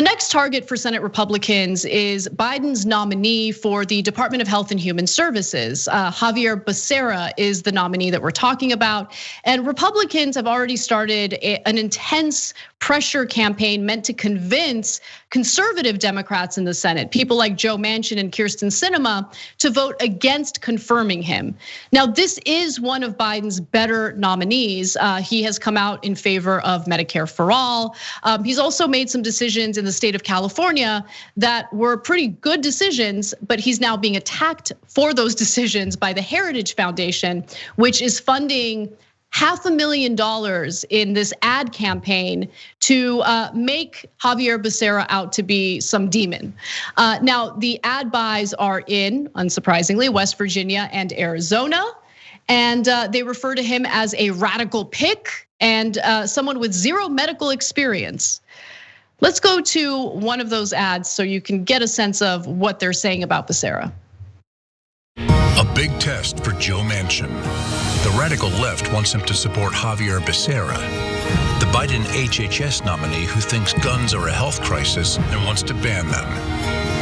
The next target for Senate Republicans is Biden's nominee for the Department of Health and Human Services. Xavier Becerra is the nominee that we're talking about. And Republicans have already started an intense pressure campaign meant to convince conservative Democrats in the Senate, people like Joe Manchin and Kyrsten Sinema, to vote against confirming him. Now, this is one of Biden's better nominees. He has come out in favor of Medicare for all. He's also made some decisions in the state of California that were pretty good decisions, but he's now being attacked for those decisions by the Heritage Foundation, which is funding $500,000 in this ad campaign to make Xavier Becerra out to be some demon. Now, the ad buys are in, unsurprisingly, West Virginia and Arizona. And they refer to him as a radical pick and someone with zero medical experience. Let's go to one of those ads so you can get a sense of what they're saying about Becerra. A big test for Joe Manchin. The radical left wants him to support Xavier Becerra, the Biden HHS nominee who thinks guns are a health crisis and wants to ban them.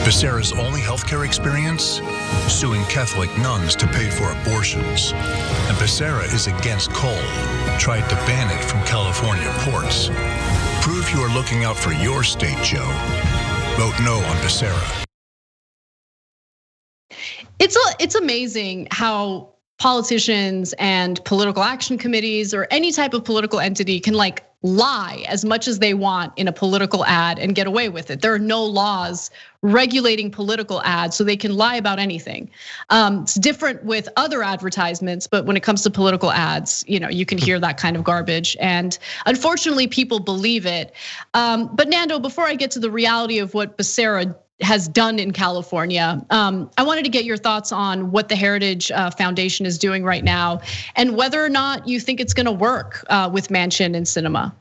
Becerra's only healthcare experience? Suing Catholic nuns to pay for abortions. And Becerra is against coal, tried to ban it from California ports. Prove you are looking out for your state, Joe. Vote no on Becerra. It's amazing how politicians and political action committees or any type of political entity can lie as much as they want in a political ad and get away with it. There are no laws regulating political ads, so they can lie about anything. It's different with other advertisements, but when it comes to political ads, you can hear that kind of garbage. And unfortunately, people believe it. But Nando, before I get to the reality of what Becerra has done in California, I wanted to get your thoughts on what the Heritage Foundation is doing right now and whether or not you think it's gonna work with Manchin and Sinema.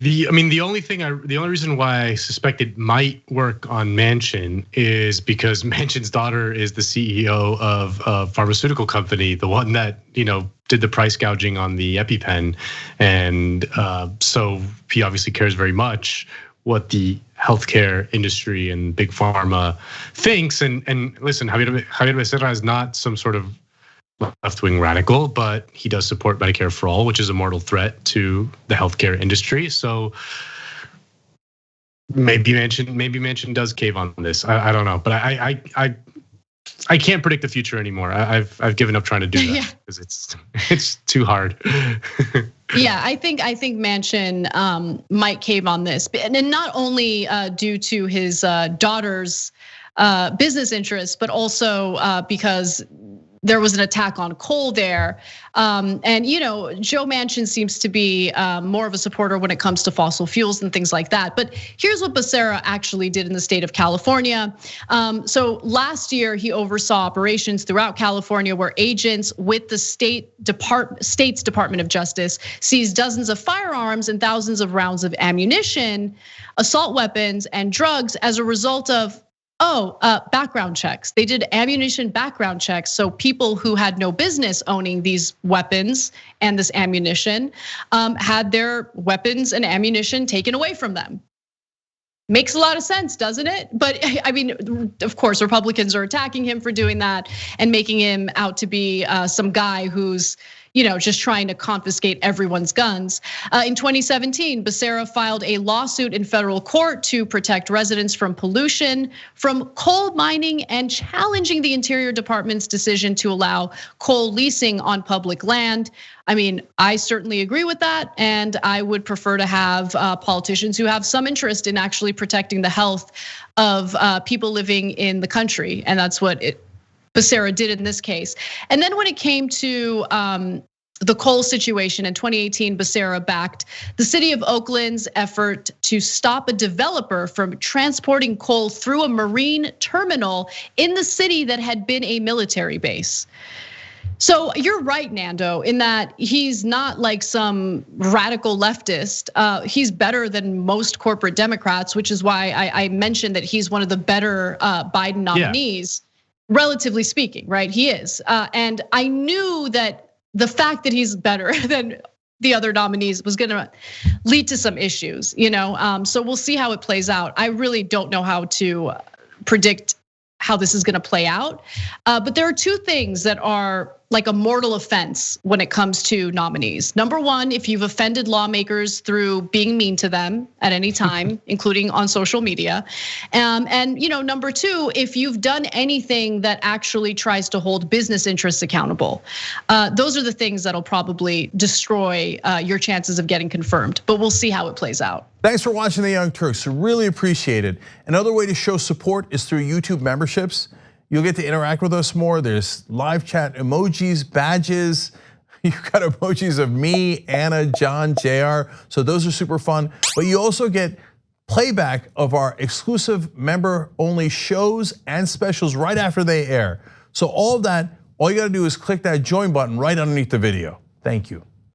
The only reason why I suspect it might work on Manchin is because Manchin's daughter is the CEO of a pharmaceutical company, the one that did the price gouging on the EpiPen, and so he obviously cares very much what the healthcare industry and big pharma thinks. And listen, Xavier Becerra is not some sort of left-wing radical, but he does support Medicare for all, which is a mortal threat to the healthcare industry. So maybe Manchin does cave on this. I don't know, but I can't predict the future anymore. I've given up trying to do that because it's too hard. Yeah, I think Manchin might cave on this, and not only due to his daughter's business interests, but also because there was an attack on coal there. And Joe Manchin seems to be more of a supporter when it comes to fossil fuels and things like that. But here's what Becerra actually did in the state of California. So last year he oversaw operations throughout California where agents with the state's Department of Justice seized dozens of firearms and thousands of rounds of ammunition, assault weapons, and drugs as a result of background checks. They did ammunition background checks. So people who had no business owning these weapons and this ammunition had their weapons and ammunition taken away from them. Makes a lot of sense, doesn't it? But I mean, of course, Republicans are attacking him for doing that and making him out to be some guy who's just trying to confiscate everyone's guns. In 2017, Becerra filed a lawsuit in federal court to protect residents from pollution, from coal mining, and challenging the Interior Department's decision to allow coal leasing on public land. I mean, I certainly agree with that, and I would prefer to have politicians who have some interest in actually protecting the health of people living in the country, and that's what Becerra did in this case. And then when it came to the coal situation in 2018, Becerra backed the city of Oakland's effort to stop a developer from transporting coal through a marine terminal in the city that had been a military base. So you're right, Nando, in that he's not like some radical leftist. He's better than most corporate Democrats, which is why I mentioned that he's one of the better Biden nominees. Relatively speaking, right? He is. And I knew that the fact that he's better than the other nominees was gonna lead to some issues, so we'll see how it plays out. I really don't know how to predict how this is gonna play out. But there are two things that are like a mortal offense when it comes to nominees. Number one, if you've offended lawmakers through being mean to them at any time, including on social media. And number two, if you've done anything that actually tries to hold business interests accountable. Those are the things that'll probably destroy your chances of getting confirmed, but we'll see how it plays out. Thanks for watching The Young Turks, really appreciate it. Another way to show support is through YouTube memberships. You'll get to interact with us more. There's live chat emojis, badges. You've got emojis of me, Anna, John, JR. So those are super fun. But you also get playback of our exclusive member-only shows and specials right after they air. So all of that, all you gotta do is click that join button right underneath the video. Thank you.